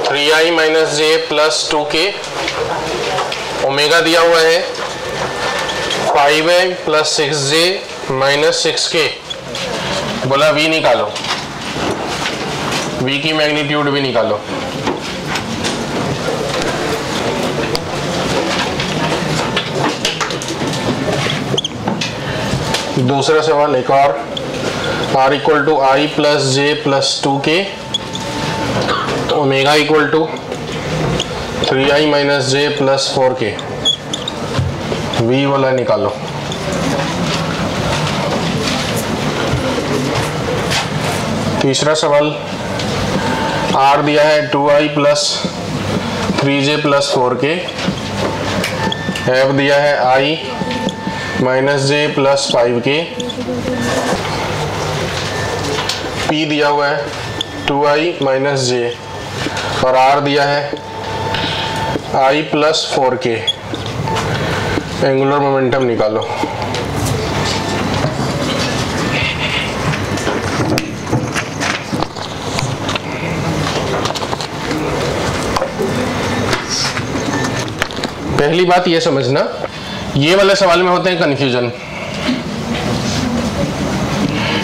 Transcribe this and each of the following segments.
3i minus j plus 2k, omega दिया हुआ है 5i plus 6j minus 6k। बोला v निकालो, v की मैग्नीट्यूड भी निकालो। दूसरा सवाल एक और, r equal to i plus j plus 2k, omega equal to 3i minus j plus 4k, v वाला निकालो। तीसरा सवाल, r दिया है 2i plus 3j plus 4k, f दिया है i minus j plus 5k, p दिया हुआ है 2i माइनस जे और r दिया है i plus 4k। Angular momentum निकालो। पहली बात ये समझना, ये वाले सवाल में होते हैं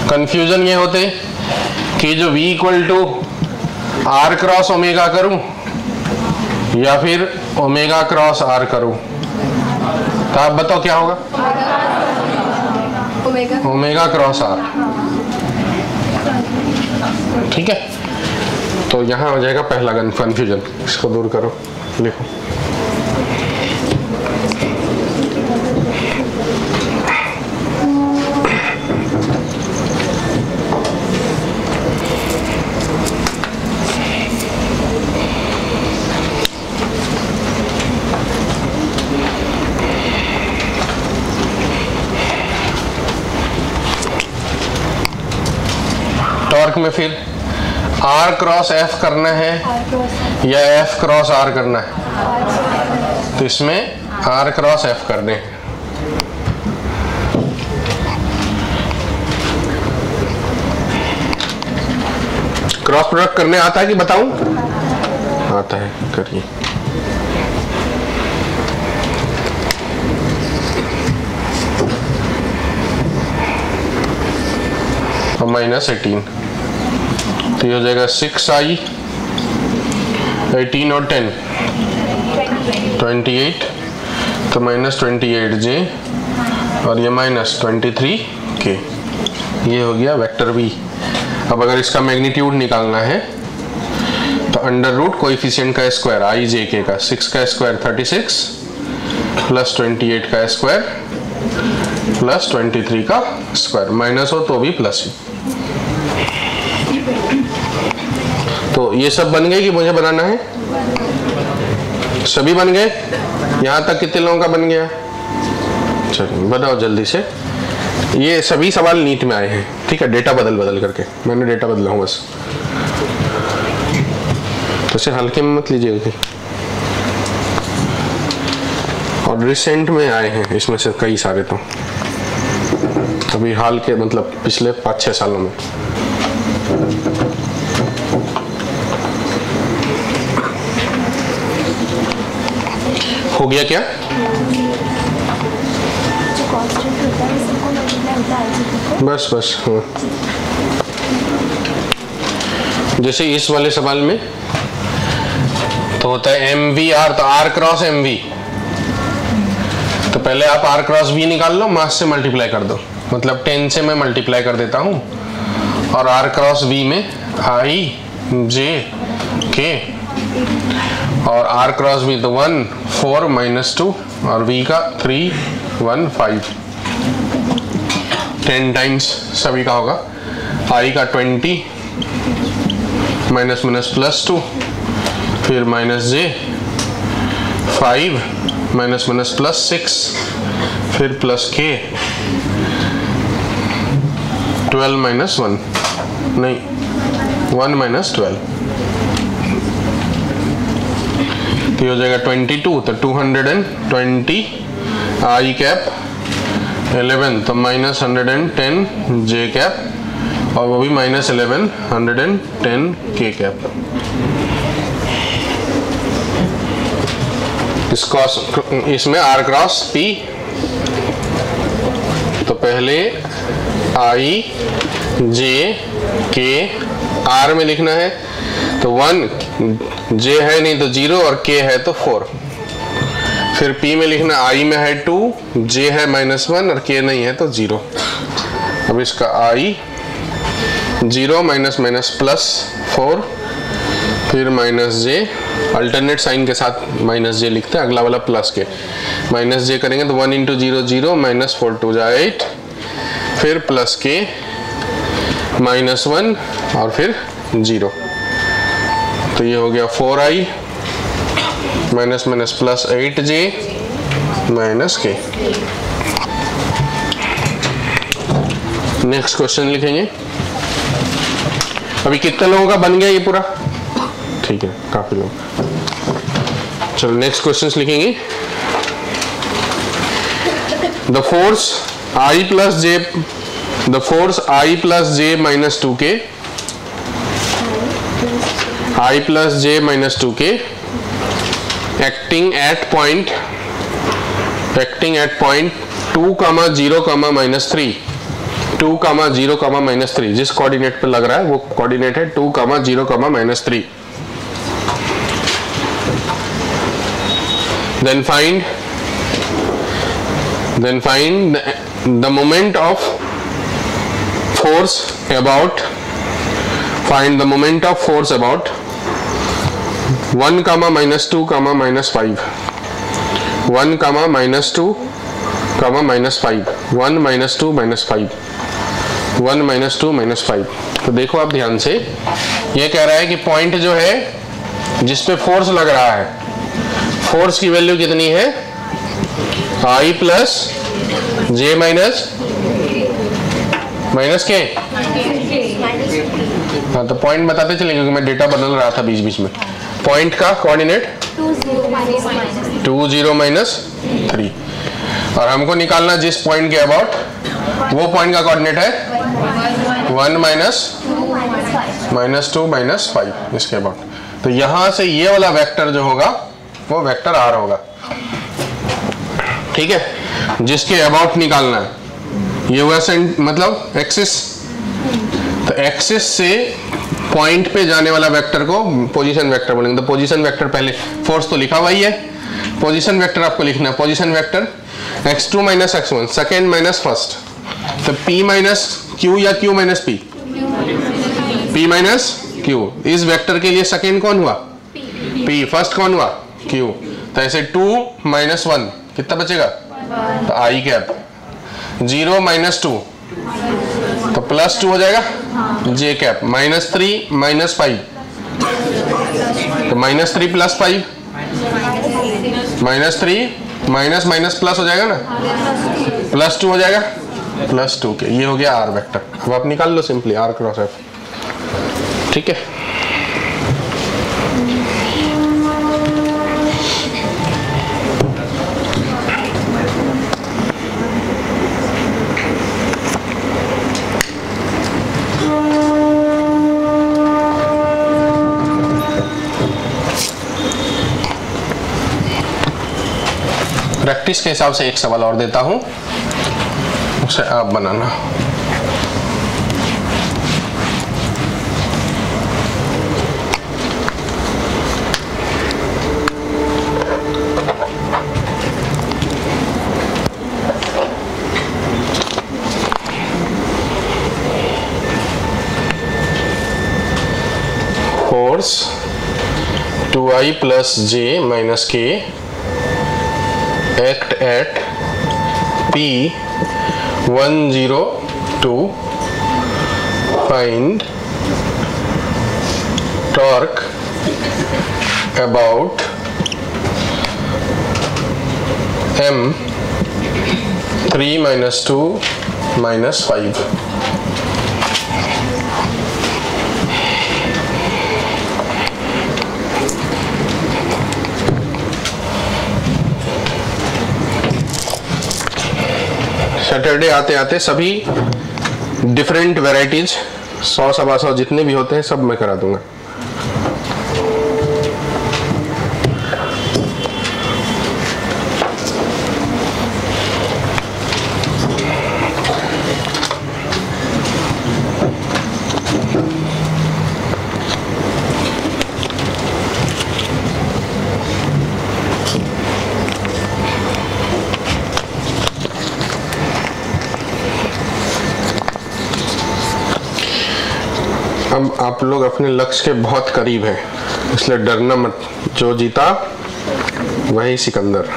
कंफ्यूजन ये होते कि जो v equal to r cross omega करूं या फिर ओमेगा क्रॉस r करूं। तो आप बताओ क्या होगा? Omega cross r। ठीक है, तो यहां हो जाएगा पहला कंफ्यूजन। इसको दूर करो, लिखो। टॉर्क में फिर r क्रॉस f करना है या f क्रॉस r करना है, तो इसमें r क्रॉस f करने हैं। क्रॉस प्रोडक्ट करने आता है कि बताऊं? आता है, करिए। और माइनस 18, तो ये हो जाएगा 6i, 18 और 10 28, तो माइनस 28j और ये माइनस 23k। ये हो गया वेक्टर v। अब अगर इसका मैग्नीट्यूड निकालना है तो अंडर रूट कोएफिशिएंट का स्क्वायर i j k का, 6 का स्क्वायर 36 प्लस 28 का स्क्वायर प्लस 23 का स्क्वायर, माइनस हो तो भी प्लस ही। तो ये सब बन गए कि मुझे बनाना है? सभी बन गए? यहाँ तक कितने लोगों का बन गया? चलिए बताओ जल्दी से। ये सभी सवाल नीट में आए हैं, ठीक है, डेटा बदल करके। मैंने डेटा बदला हूँ बस, तो इसे हल्के में मत लीजिएगा। और रिसेंट में आए हैं इसमें से कई सारे, तो अभी हाल के मतलब पिछले 5-6 सालों में। हो गया क्या? बस हाँ। जैसे इस वाले सवाल में तो होता है MVR, तो R क्रॉस MV, तो पहले आप R क्रॉस V निकाल लो, मास से मल्टीप्लाई कर दो, मतलब 10 से मैं मल्टीप्लाई कर देता हूँ, और R क्रॉस V में I J K, और R क्रॉस V तो 1 4 माइनस 2 और V का 3 1 5, 10 टाइम्स सभी का होगा। I का 20 माइनस माइनस प्लस 2, फिर minus J 5 minus minus plus 6, फिर प्लस K 12 माइनस 1, नहीं 1 माइनस 12, तो हो जाएगा 22, तो 220 I कैप 11, तो माइनस 110 J कैप, और वो भी माइनस 11 110 K कैप। इसमें R क्रॉस P, तो पहले I J K R में लिखना है, तो 1 J है नहीं तो 0 और K है तो 4। फिर P में लिखना I में है 2, J है -1 और K नहीं है तो 0। अब इसका I 0 माइनस प्लस 4, फिर -J, अल्टरनेट साइन के साथ -J लिखते हैं, अगला वाला प्लस के, -J करेंगे तो 1 × 0 0 -4 2 जा 8, फिर प्लस के -1 और फिर 0, तो ये हो गया 4i minus plus 8j minus के। नेक्स्ट क्वेश्चन लिखेंगे। अभी कितने लोगों का बन गया ये पूरा? ठीक है, काफी लोग। चलो नेक्स्ट क्वेश्चन लिखेंगे। The force I plus j minus 2k, I plus j minus 2k acting at point 2, 0, -3, 2, 0, -3, जिस कोऑर्डिनेट पे लग रहा है वो कोऑर्डिनेट है 2, 0, -3। Then find the moment of force about 1, -2, -5, 1, -2, -5, 1, -2, -5, 1, -2, -5, 1, -2, -5। तो देखो आप ध्यान से, ये कह रहा है कि पॉइंट जो है जिसपे फोर्स लग रहा है, फोर्स की वैल्यू कितनी है? I प्लस j माइनस के। हाँ, तो पॉइंट बताते चले क्योंकि मैं डेटा बदल रहा था बीच बीच में। पॉइंट का कोऑर्डिनेट 2, 0, -3, और हमको निकालना जिस पॉइंट के अबाउट, वो पॉइंट का कोऑर्डिनेट है 1, -2, -5 इसके अबाउट। तो यहां से ये वाला वेक्टर जो होगा वो वेक्टर R होगा, ठीक है, जिसके अबाउट निकालना है। ये हुआ मतलब एक्सिस, तो एक्सिस से पॉइंट पे जाने वाला वेक्टर को पोजीशन वेक्टर बोलेंगे। तो पोजीशन वेक्टर, पहले फोर्स तो लिखा हुआ ही है, पोजीशन वेक्टर आपको लिखना है। Position vector x2 - x1, second minus first, तो p माइनस q या q minus p, p minus q। इस वेक्टर के लिए सेकेंड कौन हुआ? p। फर्स्ट कौन हुआ? q। तो ऐसे 2 - 1 कितना बचेगा? तो I कैप। 0 - 2 तो +2 हो जाएगा, j कैप। -3 - 5 तो -3 + 5, -3 माइनस माइनस प्लस हो जाएगा ना, +2 हो जाएगा, +2 के। ये हो गया R वेक्टर। अब आप निकाल लो सिंपली R क्रॉस F, ठीक है। प्रैक्टिस के हिसाब से एक सवाल और देता हूं, उसे आप बनाना। Force 2i + j - k act at P102, find torque about M3 - 2 - 5। Saturday आते आते सभी डिफरेंट वैरायटीज 100 सवा 100 जितने भी होते हैं सब मैं करा दूंगा। अब आप लोग अपने लक्ष्य के बहुत करीब हैं, इसलिए डरना मत। जो जीता वही सिकंदर।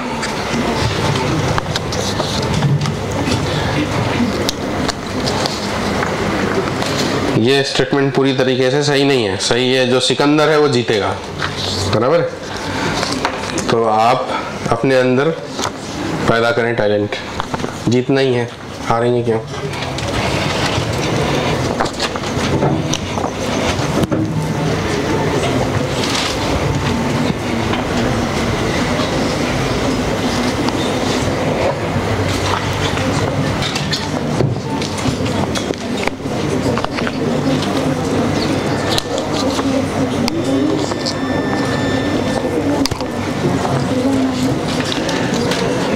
ये स्टेटमेंट पूरी तरीके से सही नहीं है। सही है जो सिकंदर है वो जीतेगा, बराबर। तो आप अपने अंदर पैदा करें टैलेंट। जीतना ही है, हारेंगे क्यों।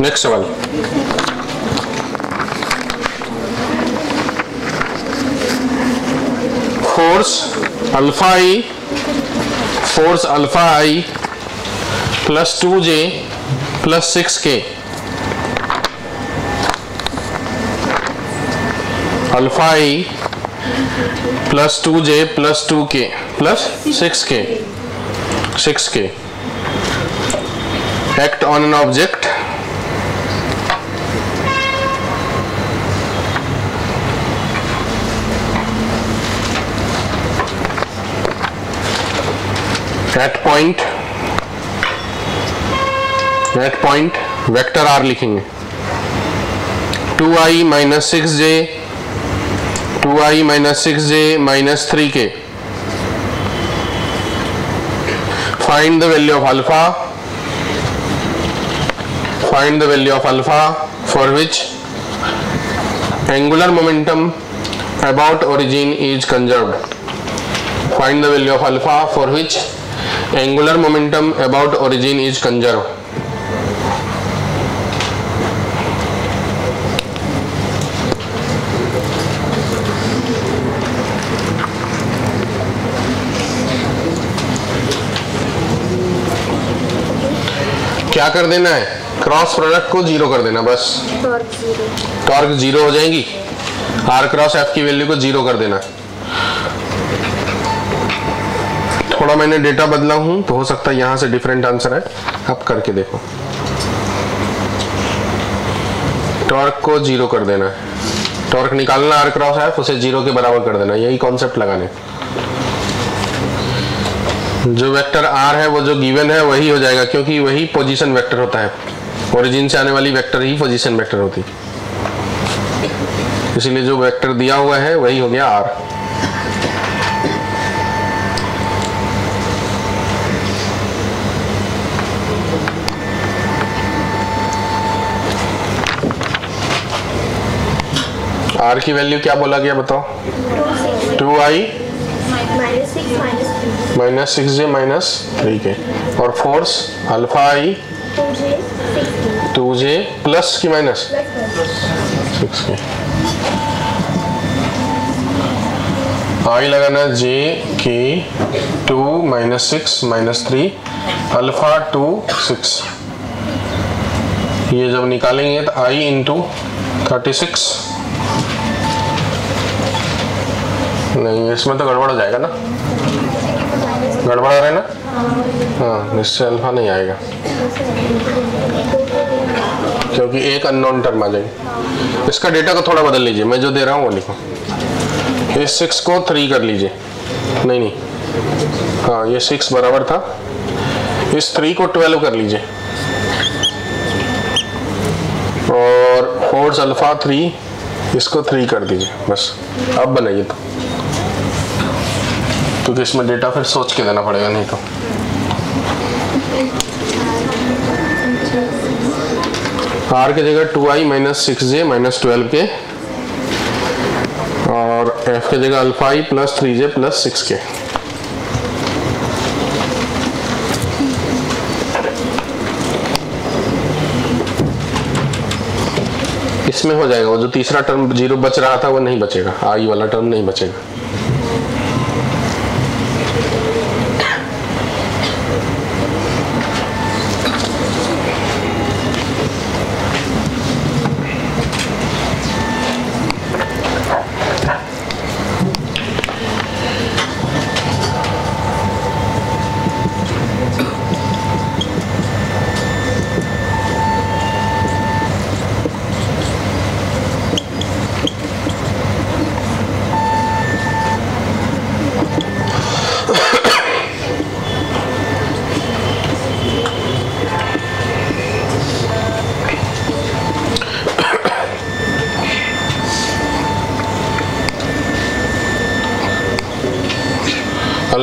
नेक्स्ट सवाल। Force alpha I plus 2j plus 6k, alpha I plus 2j plus 2k plus 6k act on an object at point vector r लिखेंगे 2i minus 6j minus 3k। Find the value of alpha for which angular momentum about origin is conserved. Find the value of alpha for which angular momentum about origin is conserved। क्या कर देना है, cross product को zero कर देना, बस torque zero हो जाएगी। आर क्रॉस एफ की वैल्यू को जीरो कर देना। थोड़ा मैंने डेटा बदला हूं तो हो सकता है यहां से डिफरेंट आंसर है। अब करके देखो, टॉर्क को जीरो कर देना है, टॉर्क निकालना आर क्रॉस एफ, उसे जीरो के बराबर कर देना। यही कॉन्सेप्ट लगाने। जो वेक्टर आर है वो जो गिवन है वही हो जाएगा, क्योंकि वही पोजीशन वेक्टर होता है। ओरिजिन से आने वाली वेक्टर ही पोजीशन वेक्टर होती, इसलिए जो वेक्टर दिया हुआ है वही हो गया आर। आर की वैल्यू क्या बोला गया बताओ? 2i minus 6j minus 3k, और फोर्स अल्फा आई 2j प्लस की माइनस 6k। आई लगाना j k 2 minus 6 minus 3 alpha 2 6। ये जब निकालेंगे तो i इंटू 36, नहीं इसमें तो गड़बड़ हो जाएगा ना, गड़बड़ आ रहा है ना। हाँ, इससे अल्फा नहीं आएगा क्योंकि एक अननोन टर्म आ जाएगी। इसका डेटा को थोड़ा बदल लीजिए, मैं जो दे रहा हूँ वो लिखो। इस 6 को 3 कर लीजिए, नहीं हाँ ये 6 बराबर था, इस 3 को 12 कर लीजिए, और फोर्स अल्फा 3 इसको 3 कर दीजिए, बस। अब बनाइए तो, क्योंकि इसमें डेटा फिर सोच के देना पड़ेगा, नहीं तो। आर की जगह 2i minus 6j minus 12k, और एफ की जगह alpha i plus 3j plus 6k। इसमें हो जाएगा, वो जो तीसरा टर्म जीरो बच रहा था वो नहीं बचेगा, आई वाला टर्म नहीं बचेगा।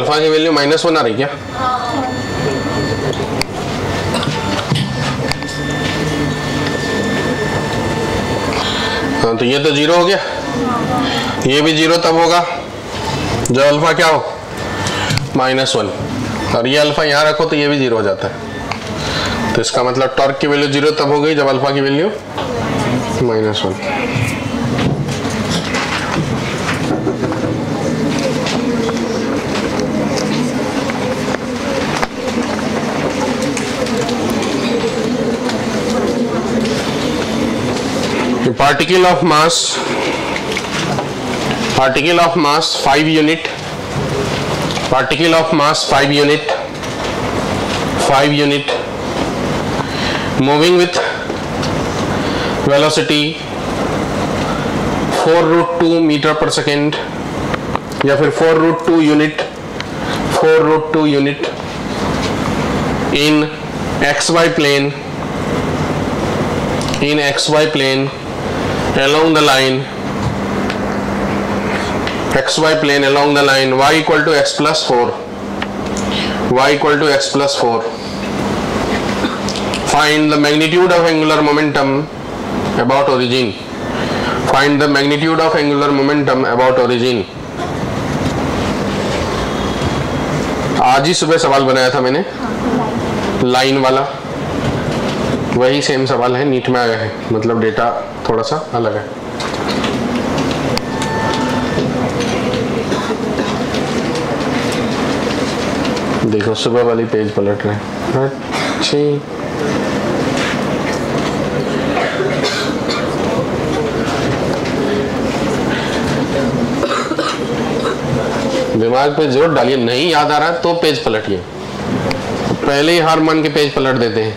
अल्फा की वैल्यू -1 आ रही क्या? हाँ, तो ये तो 0 हो गया, ये भी 0 तब होगा जब अल्फा क्या हो, -1, और ये अल्फा यहाँ रखो तो ये भी 0 हो जाता है। तो इसका मतलब टॉर्क की वैल्यू 0 तब हो गई जब अल्फा की value -1। particle of mass 5 unit, particle of mass 5 unit moving with velocity 4√2 metre पर सेकेंड या फिर 4√2 unit in xy plane along the line y equal to x plus 4, find the magnitude of angular momentum about origin. आज ही सुबह सवाल बनाया था मैंने line वाला, वही सेम सवाल है, नीट में आया है, मतलब डेटा थोड़ा सा अलग है। देखो सुबह वाली पेज पलट रहे हैं। अच्छी दिमाग पे जोर डालिए, नहीं याद आ रहा तो पेज पलटिए, पहले ही हार मान के पेज पलट देते हैं।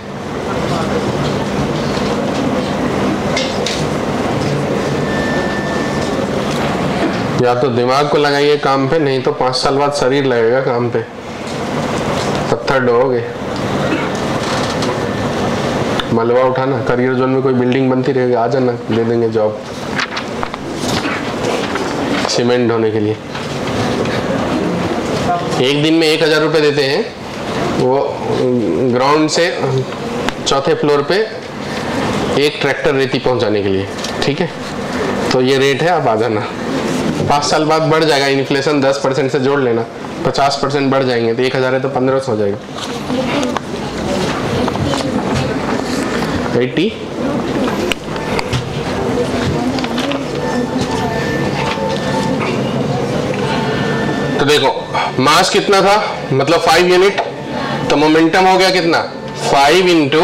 या तो दिमाग को लगाइए काम पे, नहीं तो 5 साल बाद शरीर लगेगा काम पे, पत्थर ढोओगे। मलबा उठाना, करियर जोन में कोई बिल्डिंग बनती रहेगी, आ जाना, दे देंगे जॉब सीमेंट ढोने के लिए। एक दिन में 1000 रुपये देते हैं, वो ग्राउंड से 4थे फ्लोर पे एक ट्रैक्टर रेती पहुंचाने के लिए, ठीक है। तो ये रेट है, आप आ जाना। 5 साल बाद बढ़ जाएगा, इन्फ्लेशन 10% से जोड़ लेना, 50% बढ़ जाएंगे, तो 1000 है तो 1500 हो जाएगा। 80 तो देखो मास कितना था, मतलब 5 यूनिट, तो मोमेंटम हो गया कितना, 5 इंटू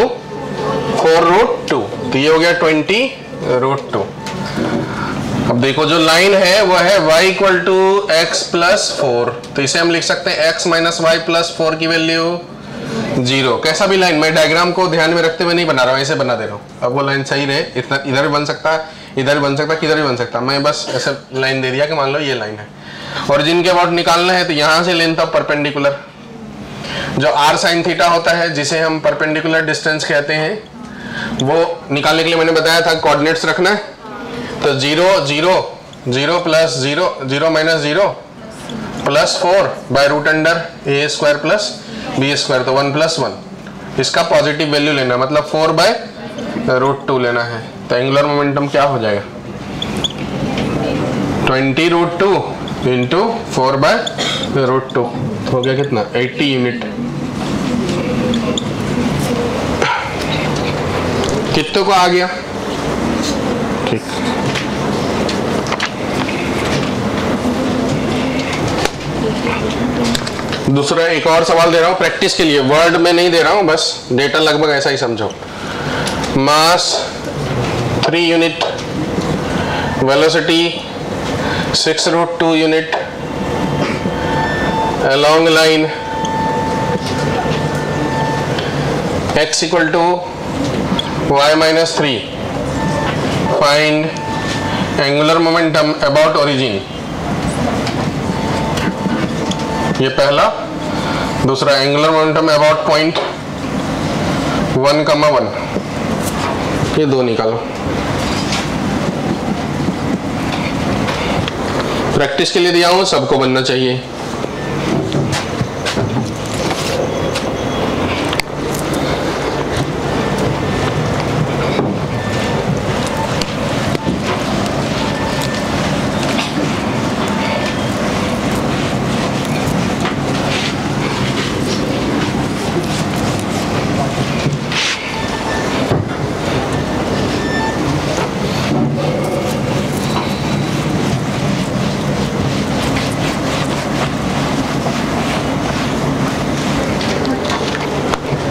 4√2, तो ये हो गया 20√2। अब देखो जो लाइन है वो है y equal to x plus 4, तो इसे हम लिख सकते हैं x माइनस वाई प्लस 4 की वैल्यू 0। कैसा भी लाइन, मैं डायग्राम को ध्यान में रखते हुए नहीं बना रहा हूँ, ऐसे बना दे रहा हूँ। अब वो लाइन सही रहे, इतना इधर भी बन सकता है, इधर भी बन सकता है, किधर भी बन सकता है, मैं बस ऐसे लाइन दे दिया कि मान लो ये लाइन है। ओरिजिन के अबाउट निकालना है तो यहाँ से लेंथ ऑफ परपेंडिकुलर, जो r sin थीटा होता है, जिसे हम परपेंडिकुलर डिस्टेंस कहते हैं, वो निकालने के लिए मैंने बताया था कोऑर्डिनेट्स रखना है। तो 0 0 0 plus 0 0 minus 0 plus 4 by root under a square plus b square, तो 1 प्लस 1, इसका पॉजिटिव वैल्यू लेना, मतलब 4 बाय रूट 2 लेना है। तो एंगुलर मोमेंटम क्या हो जाएगा, 20√2 इंटू 4 बाय रूट 2, हो गया कितना, 80 यूनिट। कितने को आ गया, ठीक। दूसरा एक और सवाल दे रहा हूं प्रैक्टिस के लिए, वर्ड में नहीं दे रहा हूं, बस डेटा लगभग ऐसा ही समझो। मास 3 unit, velocity 6√2 unit, along line x equal to y minus 3, find angular momentum about origin। ये पहला। दूसरा एंगुलर मोमेंटम अबाउट पॉइंट 1,1, ये दो निकालो। प्रैक्टिस के लिए दिया हूं, सबको बनना चाहिए।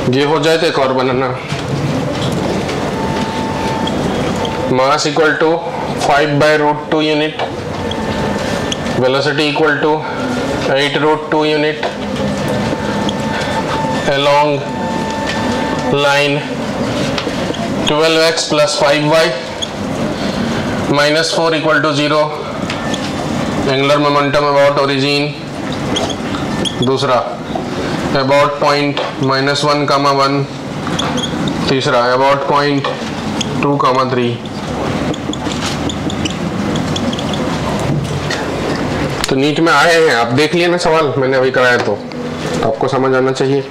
ये हो जाए तो एक और बनाना। Mass equal to 5/√2 unit, velocity equal to 8√2 unit along line 12x plus 5y minus 4 equal to 0, angular momentum about origin। दूसरा about point -1, 1। तीसरा about point 2, 3। तो नीट में आए हैं, आप देख लिए ना सवाल मैंने अभी कराया, तो आपको समझ आना चाहिए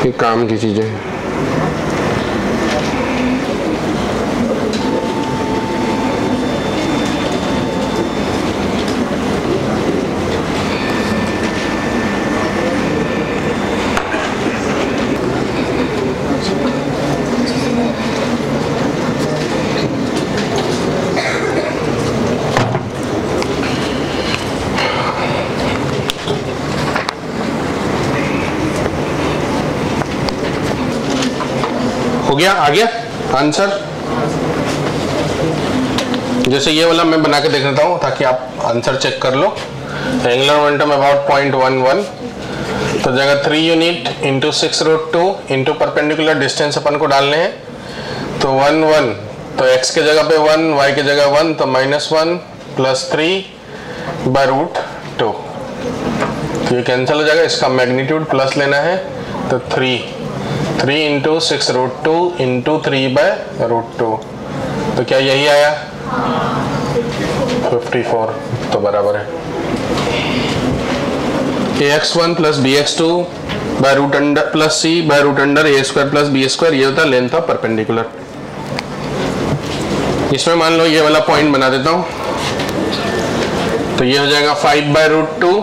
कि काम की चीजें हैं। हो गया, आ गया आंसर। जैसे ये वाला मैं बना के देख देता हूँ ताकि आप आंसर चेक कर लो। एंगुलर मोमेंटम अबाउट 0.11, तो जगह 3 unit into 6√2 into perpendicular distance अपन को डालने हैं, तो 1, 1, तो x के जगह पे 1, y के जगह 1, तो -1 प्लस 3/√2, तो ये कैंसिल हो जाएगा। इसका मैग्नीट्यूड प्लस लेना है, तो 3 इंटू 6√2 इंटू 3/√2, तो क्या यही आया 54, तो बराबर है ax1 plus bx2 √under plus c √under a² plus b², ये होता है लेंथ ऑफ परपेंडिकुलर। इसमें मान लो ये वाला पॉइंट बना देता हूं, तो ये हो जाएगा 5/√2,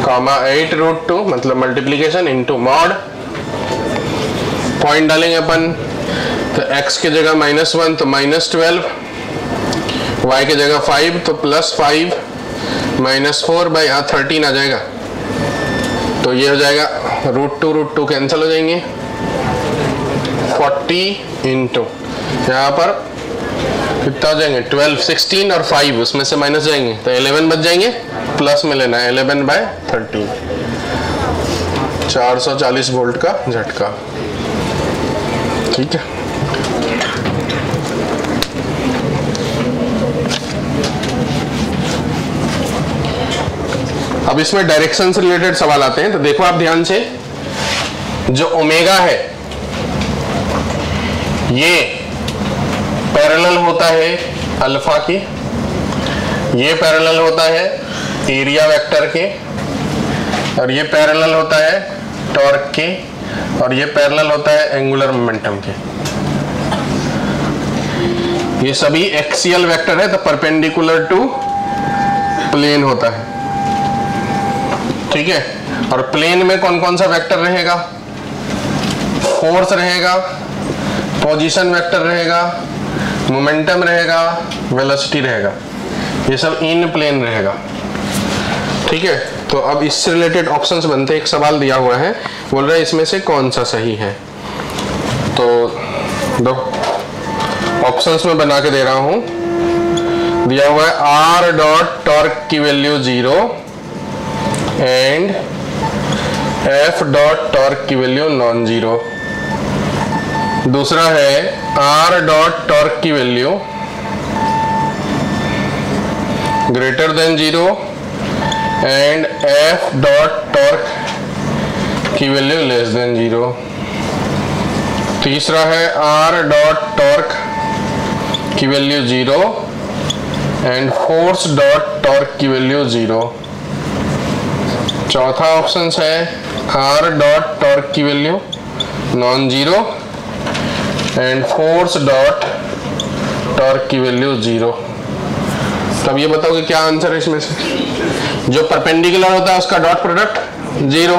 8√2, मतलब मल्टीप्लीकेशन इंटू मॉड। पॉइंट डालेंगे अपन, तो x के जगह -1 तो -12, y के जगह 5 तो +5, -4 13 आ जाएगा, तो ये हो जाएगा √2 कैंसिल हो जाएंगे, 40 इंटू यहाँ पर कितना हो जाएंगे 12, 16 और 5 उसमें से माइनस जाएंगे, तो 11 बच जाएंगे, प्लस में लेना है 11/13, 440 वोल्ट का झटका। ठीक है, अब इसमें डायरेक्शन से रिलेटेड सवाल आते हैं, तो देखो आप ध्यान से, जो ओमेगा है ये पैरेलल होता है अल्फा के, ये पैरेलल होता है एरिया वेक्टर के, और ये पैरेलल होता है टॉर्क के, और ये पैरेलल होता है एंगुलर मोमेंटम के। ये सभी एक्सियल वेक्टर है, तो परपेंडिकुलर टू प्लेन होता है। ठीक है, और प्लेन में कौन कौन सा वेक्टर रहेगा, फोर्स रहेगा, पोजीशन वेक्टर रहेगा, मोमेंटम रहेगा, वेलोसिटी रहेगा, ये सब इन प्लेन रहेगा। ठीक है, तो अब इससे रिलेटेड ऑप्शंस बनते हैं। एक सवाल दिया हुआ है, बोल रहा है इसमें से कौन सा सही है, तो दो ऑप्शंस में बना के दे रहा हूं। दिया हुआ है r डॉट टॉर्क की value 0 and f dot torque की वैल्यू नॉन जीरो। दूसरा है r डॉट टॉर्क की value greater than 0 and f dot torque की वैल्यू लेस देन 0। तीसरा है r डॉट टॉर्क की value 0 and force dot torque की वैल्यू 0। चौथा ऑप्शन है r डॉट टॉर्क की value non zero and force dot torque की वैल्यू 0। तब ये बताओ कि क्या आंसर है इसमें से। जो परपेंडिकुलर होता है उसका डॉट प्रोडक्ट 0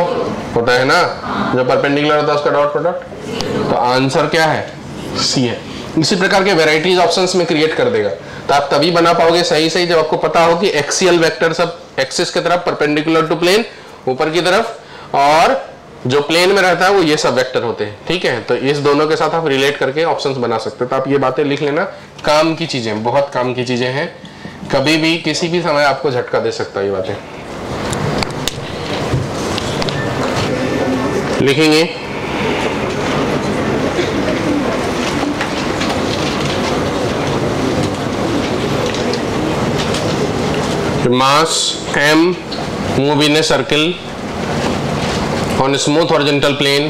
होता है ना, जो परपेंडिकुलर होता है उसका डॉट प्रोडक्ट, तो आंसर क्या है सी है। इसी प्रकार के वेराइटीज ऑप्शंस में क्रिएट कर देगा, तो आप तभी बना पाओगे सही सही जब आपको पता हो कि एक्सियल वेक्टर सब एक्सिस की तरफ परपेंडिकुलर टू प्लेन ऊपर की तरफ, और जो प्लेन में रहता है वो ये सब वेक्टर होते हैं, ठीक है। तो इस दोनों के साथ आप रिलेट करके ऑप्शंस बना सकते हैं। तो आप ये बातें लिख लेना, काम की चीजें, बहुत काम की चीजें हैं, कभी भी किसी भी समय आपको झटका दे सकता है ये बातें। लिखेंगे mass m move in a circle on a smooth horizontal plane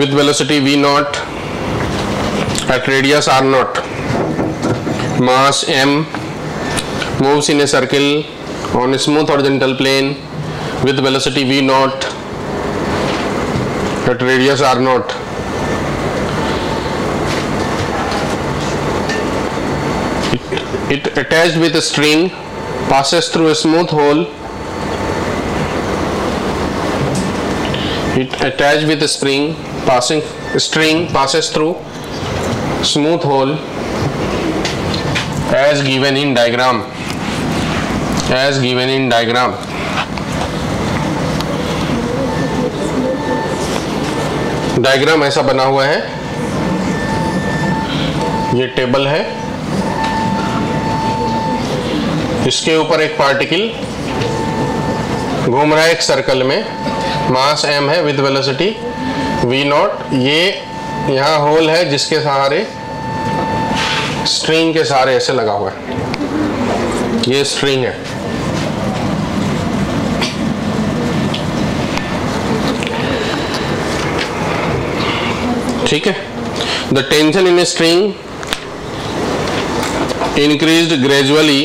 with velocity v naught at radius r naught. Mass m moves in a circle on a smooth horizontal plane with velocity v naught at radius r naught. It attached with a string passes through a smooth hole. It attached with a string passes through smooth hole as given in diagram. As given in diagram. Diagram ऐसा बना हुआ है, ये table है, इसके ऊपर एक particle घूम रहा है एक सर्कल में, मास m है विद वेलोसिटी v नॉट। ये यहाँ होल है जिसके सहारे स्ट्रिंग के सहारे ऐसे लगा हुआ है, ये स्ट्रिंग है। ठीक है। The tension in a string increased gradually.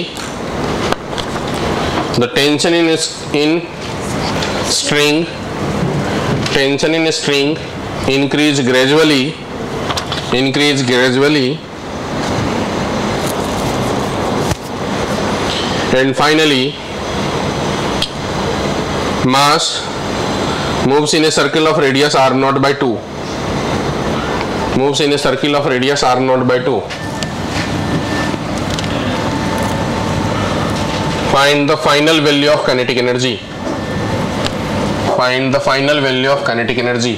The tension in string increased gradually and finally mass moves in a circle of radius r naught by 2. Moves in a circle of radius r naught by 2. Find the final value of kinetic energy. Find the final value of kinetic energy.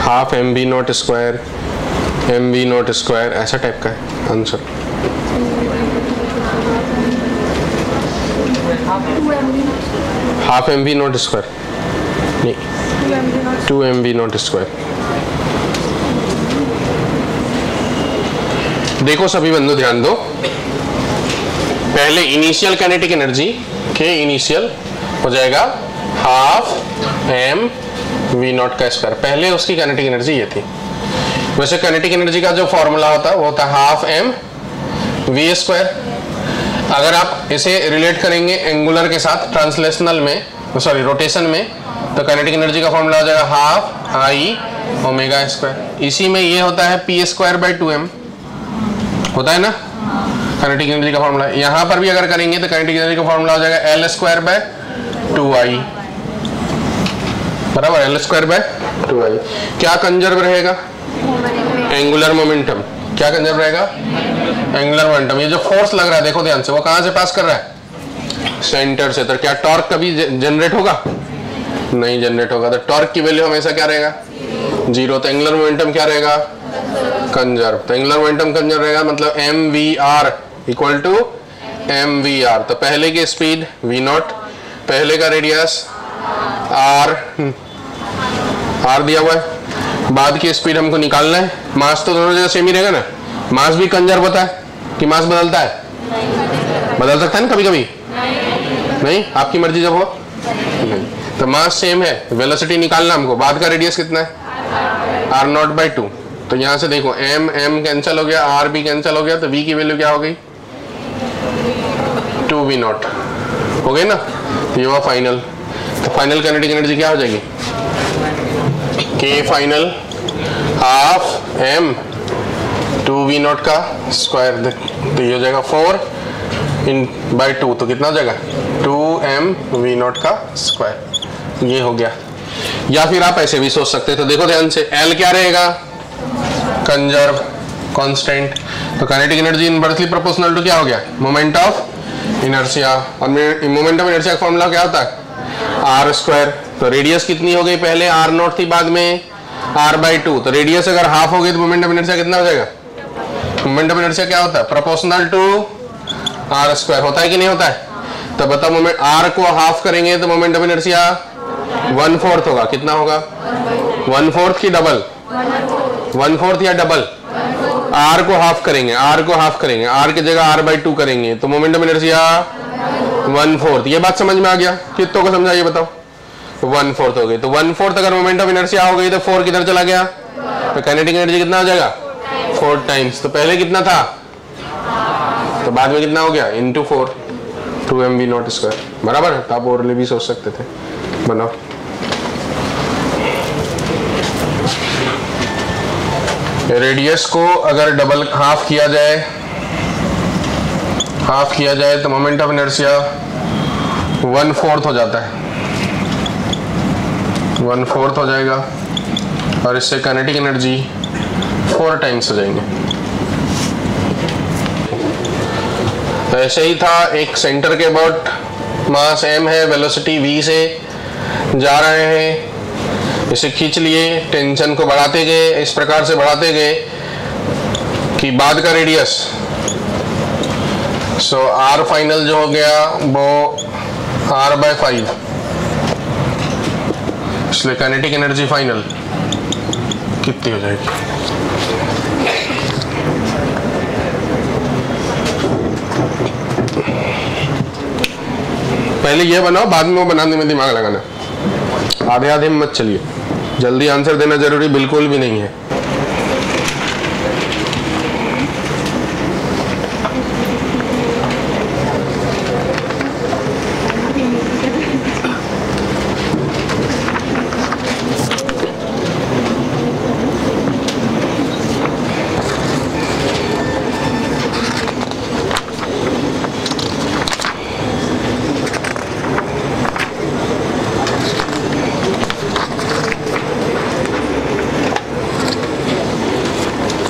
Half m v not square ऐसा type का है answer. Half m v not square नहीं, 2 M v not square. देखो सभी बंधु ध्यान दो, पहले इनिशियल काइनेटिक एनर्जी के इनिशियल हो जाएगा हाफ एम वी नॉट का स्क्वायर, पहले उसकी काइनेटिक एनर्जी ये थी। वैसे काइनेटिक एनर्जी का जो फॉर्मूला होता है वो होता है हाफ एम वी स्क्वायर। अगर आप इसे रिलेट करेंगे एंगुलर के साथ ट्रांसलेशनल में, सॉरी रोटेशन में, तो काइनेटिक एनर्जी का फॉर्मूला हो जाएगा हाफ आई ओमेगा स्क्वायर। इसी में ये होता है पी स्क्वायर बाई 2m होता है ना काइनेटिक एनर्जी का फॉर्मूला। यहाँ पर भी अगर करेंगे तो काइनेटिक एनर्जी का फॉर्मूला हो जाएगा एल स्क्वायर बाय 2i बराबर, एल स्क्वायर बाय 2i। क्या कंजर्व रहेगा? Angular momentum. क्या कंजर्व रहेगा? Angular momentum. ये जो फोर्स लग रहा है देखो ध्यान से, वो कहां से पास कर रहा है? सेंटर से। तो क्या टॉर्क कभी जनरेट होगा? नहीं जनरेट होगा। तो टॉर्क की वैल्यू हमेशा क्या रहेगा? 0। तो एंगुलर मोमेंटम क्या रहेगा? कंजर्व। तो एंगुलर मोमेंटम कंजर्व रहेगा, मतलब m v r equal to m v r. तो पहले की स्पीड v नॉट, पहले का रेडियस r दिया हुआ है, बाद की स्पीड हमको निकालना है। मास तो दोनों जगह सेम ही रहेगा ना। मास भी कंजर्व होता है कि मास बदलता है? बदल सकता है ना कभी कभी। नहीं, आपकी मर्जी जब हो। नहीं, तो मास सेम है, वेलोसिटी निकालना हमको। बाद का रेडियस कितना है? r not by 2। तो यहां से देखो m कैंसिल हो गया, r भी कैंसिल हो गया, तो v की वैल्यू क्या हो गई? 2v not. हो गए ना, ये हुआ फाइनल। तो फाइनल काइनेटिक एनर्जी क्या हो जाएगी, के final half m 2v not का स्क्वायर, तो ये हो जाएगा 4/2, तो कितना हो जाएगा 2m v नॉट का स्क्वायर, ये हो गया। या फिर आप ऐसे भी सोच सकते हैं, तो देखो ध्यान से, L क्या रहेगा, कंजर्व कांस्टेंट, तो kinetic energy inversely proportional to क्या हो गया, मोमेंट ऑफ इनर्शिया, और मोमेंट ऑफ इनर्शिया का फॉर्मूला क्या होता है, आर स्क्वायर। तो रेडियस कितनी हो गई, पहले r नॉट थी, बाद में r/2, तो रेडियस अगर हाफ हो गई तो मोमेंट ऑफ इनर्शिया कितना हो जाएगा, मोमेंट ऑफ इनर्शिया क्या होता है, प्रोपोर्शनल टू आर स्क्वायर, होता है कि नहीं होता है। तो बताओ, मोमेंट r को हाफ करेंगे तो मोमेंट ऑफ इनर्शिया 1/4 होगा, कितना होगा 1/4 की डबल, 1/4 या डबल, r को हाफ करेंगे, r को हाफ करेंगे, r की जगह r/2 करेंगे, तो मोमेंट ऑफ इनर्शिया 1/4। ये बात समझ में आ गया, कितनों को समझाइए बताओ, 1/4 हो गई। तो 1/4 अगर मोमेंट ऑफ इनर्शिया हो गई तो 4 किधर चला गया, तो काइनेटिक एनर्जी कितना हो जाएगा 4 टाइम्स, तो पहले कितना था, तो बाद में कितना हो गया into 4, 2m v not square, बराबर है। तो आप और भी सोच सकते थे, बनाओ। रेडियस को अगर डबल हाफ किया जाए तो मोमेंट ऑफ इनर्शिया 1/4 हो जाता है, 1/4 हो जाएगा, और इससे काइनेटिक एनर्जी 4 टाइम्स हो जाएंगे। तो ऐसे ही था, एक सेंटर के अबाउट मास m है, वेलोसिटी v से जा रहे हैं, इसे खींच लिए, टेंशन को बढ़ाते गए, इस प्रकार से बढ़ाते गए कि बाद का रेडियस, सो r फाइनल जो हो गया वो r/5, इसलिए काइनेटिक एनर्जी फाइनल कितनी हो जाएगी, पहले ये बनाओ, बाद में वो बनाने में दिमाग लगाना, आधे आधे में मत चलिए, जल्दी आंसर देना जरूरी बिल्कुल भी नहीं है।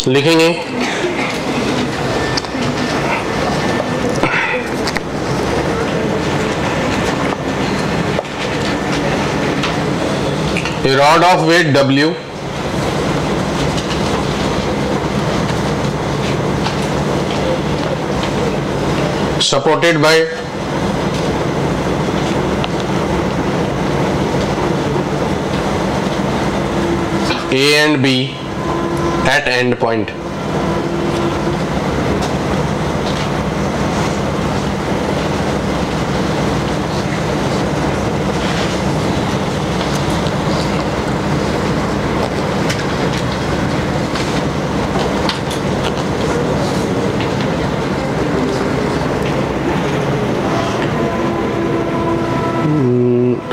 लिखेंगे a rod of weight W supported by A and B at end point,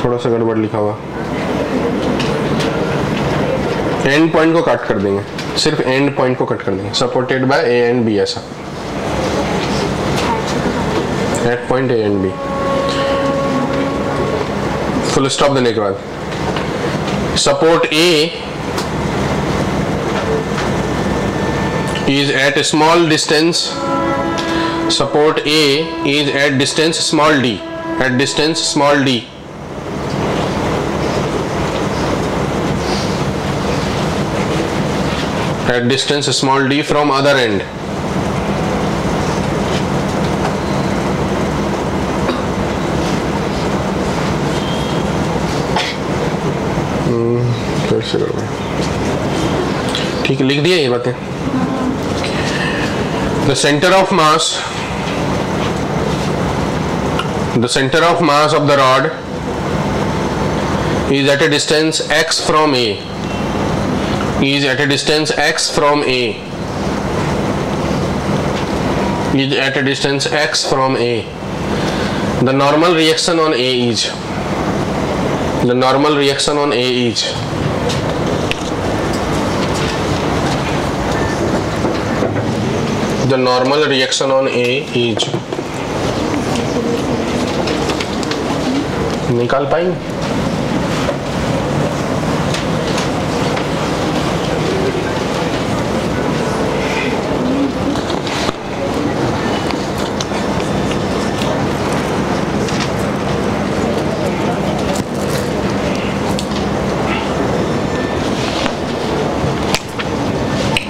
थोड़ा सा गड़बड़ लिखा हुआ, एंड पॉइंट को कट कर देंगे, सिर्फ एंड पॉइंट को कट कर देंगे, supported by A and B, ऐसा at point A and B, full stop देने के बाद support A is at small distance, support A is at distance small D, at distance small D, at distance small d from other end, फिर से करना, ठीक है, लिख दिया ये बातें। The center of mass of the rod is at a distance x from A, is at a distance x from A, is at a distance x from A. The normal reaction on A is, the normal reaction on A is, the normal reaction on A is, निकाल पाएंगे?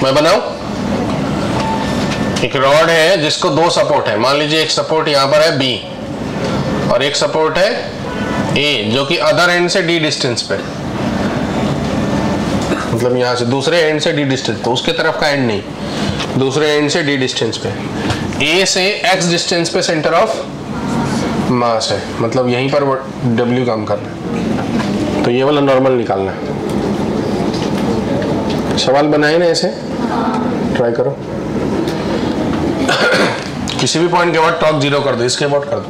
मैं बनाऊं? एक rod है जिसको दो support है, मान लीजिए एक सपोर्ट यहां पर है B और एक सपोर्ट है A जो कि अदर एंड से D डिस्टेंस पे, मतलब यहां से दूसरे एंड से D डिस्टेंस, तो उसके तरफ का एंड नहीं, दूसरे एंड से D डिस्टेंस पे, A से X डिस्टेंस पे सेंटर ऑफ मास है, मतलब यहीं पर W काम करना है। तो ये वाला नॉर्मल निकालना है। सवाल बनाए ना ऐसे, ट्राई करो। किसी भी पॉइंट के बाद टॉक जीरो कर दो, इसके बाद कर दो।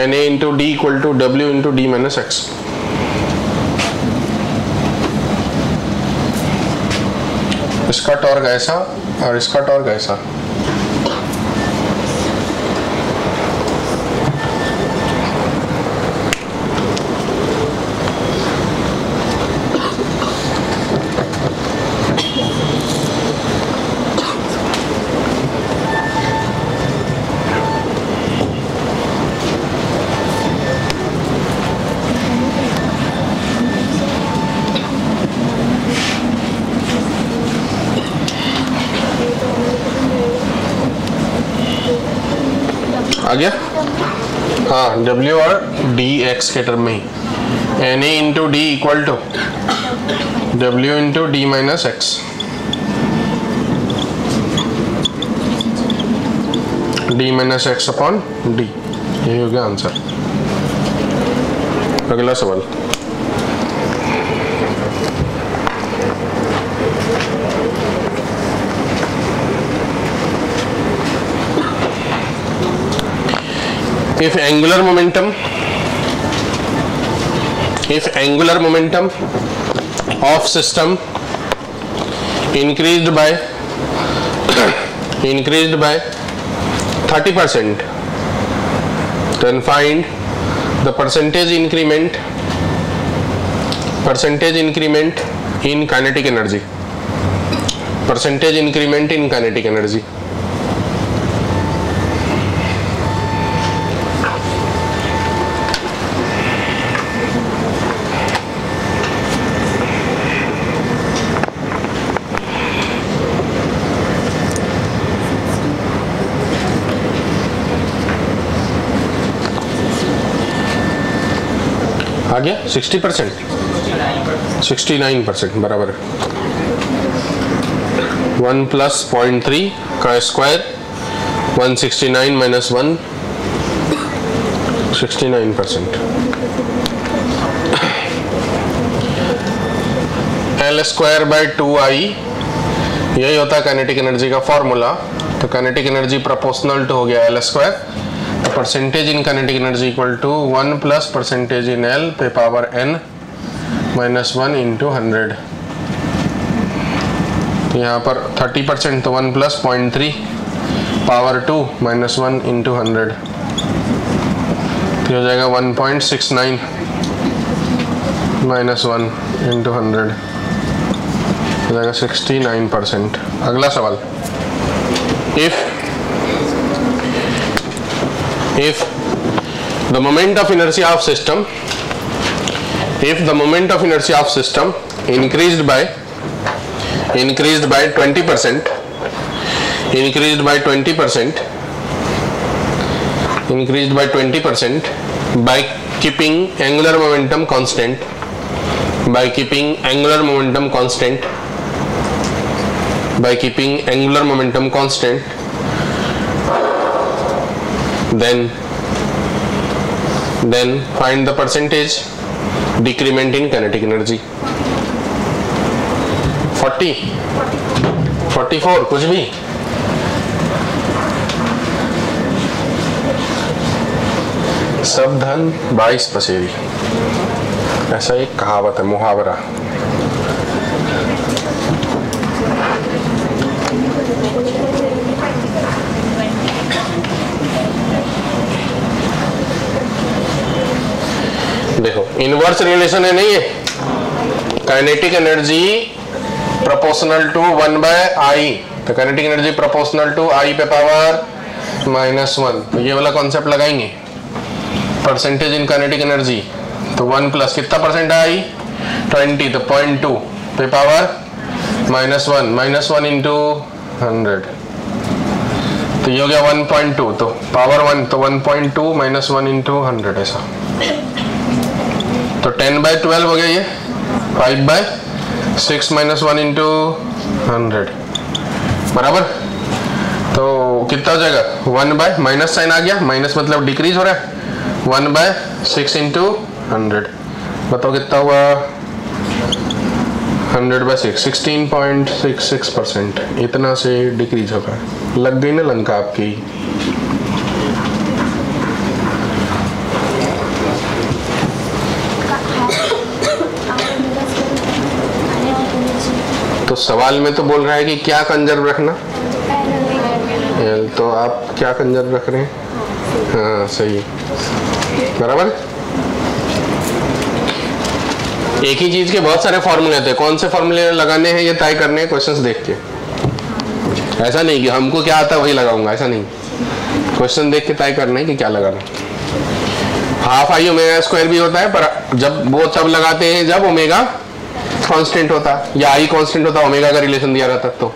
Na into d equal to W into d minus x. इसका टॉर्क ऐसा और इसका टॉर्क ऐसा। आ गया? हाँ, W और डी एक्स के टर्म में ही, Na into d equal to W into d minus x. D minus x upon d, यही हो गया आंसर। अगला सवाल, if angular momentum of system increased by 30%, then find the percentage increment in kinetic energy. Percentage increment in kinetic energy. आ गया? 60%, 69% बराबर है। 1 plus 0.3 का square, 169 minus 1, 69%। L square by 2I, यही होता है काइनेटिक एनर्जी का फॉर्मूला। तो काइनेटिक एनर्जी प्रोपोर्शनल टू हो गया L square, percentage in kinetic energy equal to 1 plus percentage in L पे पावर n माइनस 1 इंटू 100। यहाँ पर 30% तो 1 प्लस 0.3 पावर 2 माइनस 1 इंटू 100, तो हो जाएगा 1.69 माइनस 1 इंटू 100, हो जाएगा 69%। अगला सवाल, if the moment of inertia of system increased by 20% by keeping angular momentum constant, then find the percentage decrement in kinetic energy. 40, 44, कुछ भी सब धन 22 पसेरी, ऐसा एक कहावत है, मुहावरा। देखो इनवर्स रिलेशन है, नहीं है, kinetic energy proportional to 1/I, तो kinetic energy proportional to I पे पावर -1, तो ये वाला कॉन्सेप्ट लगाएंगे, परसेंटेज इन काइनेटिक एनर्जी, तो 1 प्लस कितना परसेंट है I 20, तो 0.2 पे पावर -1 इंटू 100, तो ये हो गया 1.2, तो पावर 1, तो 1.2 -1 इंटू 100 ऐसा, तो 10/12 हो गया ये, 5/6 -1 इंटू 100 बराबर, तो कितना हो जाएगा 1 माइनस साइन आ गया, माइनस मतलब डिक्रीज हो रहा है, 1/6 इंटू 100, बताओ कितना हुआ, 100/6 16.66%, इतना से डिक्रीज होगा। लग गई ना लंका आपकी। तो सवाल में तो बोल रहा है कि क्या कंजर्व रखना, तो आप क्या कंजर्व रख रहे हैं, हाँ सही बराबर। एक ही चीज के बहुत सारे फॉर्मूले होते हैं, कौन से फॉर्मूले लगाने हैं ये तय करने हैं क्वेश्चंस देख के, ऐसा नहीं कि हमको क्या आता है वही लगाऊंगा, ऐसा नहीं, क्वेश्चन देख के तय करना है कि क्या लगाना। हाफ आई ओमेगा स्क्वायर भी होता है, पर जब वो तब लगाते हैं जब ओमेगा कांस्टेंट होता या आई कांस्टेंट होता, ओमेगा का रिलेशन दिया रहता तो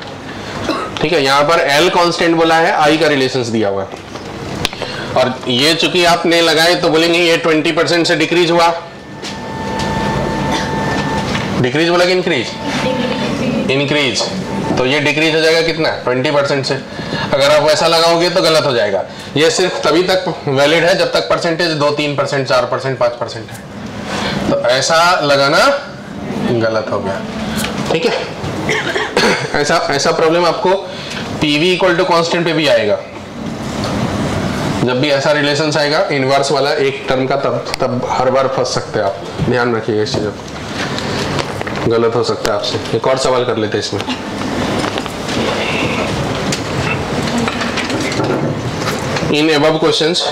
ठीक है। यहाँ पर एल कांस्टेंट बोला है, आई का रिलेशन दिया हुआ है, और ये चूंकि आपने लगाए तो बोलेंगे ये 20% से डिक्रीज हुआ, डिक्रीज बोला कि इंक्रीज, इंक्रीज, तो ये डिक्रीज हो जाएगा कितना 20% से। अगर आप वैसा लगाओगे तो गलत हो जाएगा, ये सिर्फ तभी तक वैलिड है जब तक परसेंटेज 2-3%, 4%, 5% है, तो ऐसा लगाना गलत हो गया, ठीक है। ऐसा प्रॉब्लम आपको PV इक्वल टू कॉन्स्टेंट पे भी आएगा, जब भी ऐसा रिलेशन आएगा इनवर्स वाला एक टर्म का, तब हर बार फंस सकते हैं आप, ध्यान रखिएगा इस चीज़ को, गलत हो सकता है आपसे। एक और सवाल कर लेते हैं इसमें, in above questions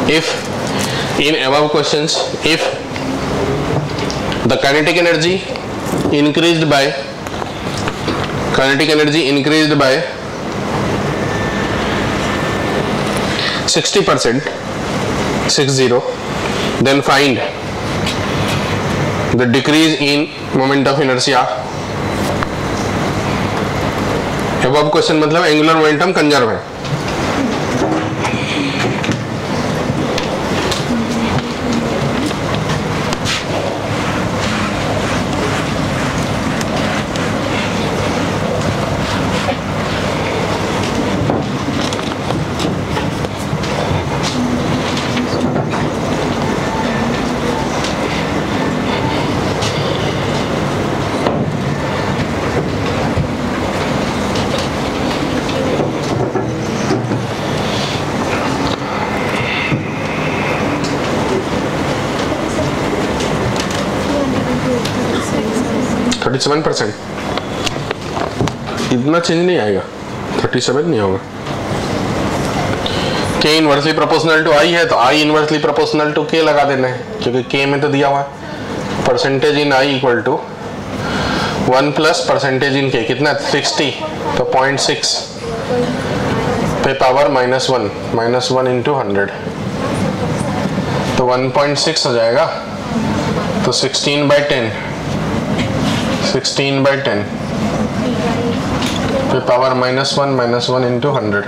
if the kinetic energy increased by 60%, 60, then find the decrease in moment of inertia। above question मतलब एंगुलर मोमेंटम कंजर्व है, इतना चेंज नहीं आएगा, 37 नहीं होगा। K inversely proportional to I है तो I inversely proportional to K लगा देना है, क्योंकि K में तो दिया हुआ है percentage in I equal to 1 plus percentage in K, कितना 60, तो 0.6 पे पावर -1 इंटू 100, तो 1.6 हो जाएगा, तो 16/10 पे पावर -1 इंटू 100,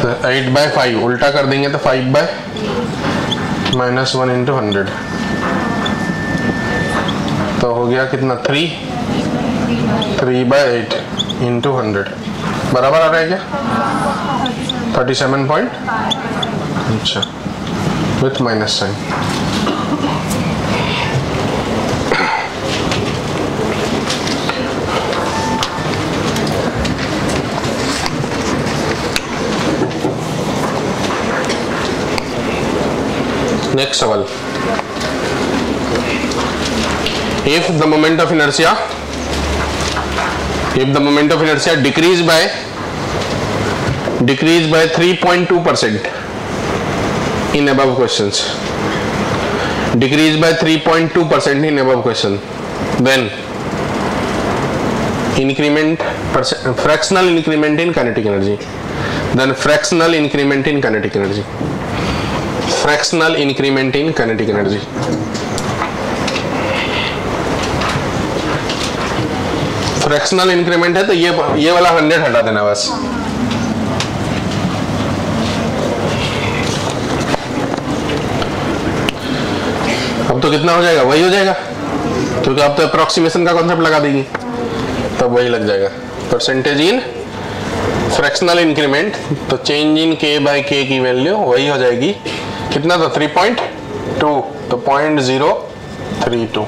तो 8/5 उल्टा कर देंगे तो 5/-1 इंटू 100, तो हो गया कितना 3/8 इंटू 100 बराबर आ रहा है क्या 37 पॉइंट, अच्छा विथ माइनस साइन। नेक्स्ट सवाल, if the moment of inertia decrease by 3.2% in above questions, decrease by 3.2% in above question, then fractional increment in kinetic energy, then fractional increment in kinetic energy, fractional increment in kinetic energy. Fractional increment है तो ये वाला 100 हटा देना बस। अब तो कितना हो जाएगा, वही हो जाएगा, क्योंकि अब तो अप्रोक्सीमेशन का कॉन्सेप्ट लगा देगी, तब वही लग जाएगा। परसेंटेज इन फ्रैक्शनल इंक्रीमेंट, तो change in k by k की वैल्यू वही हो जाएगी, कितना था 3.2, तो 0.032।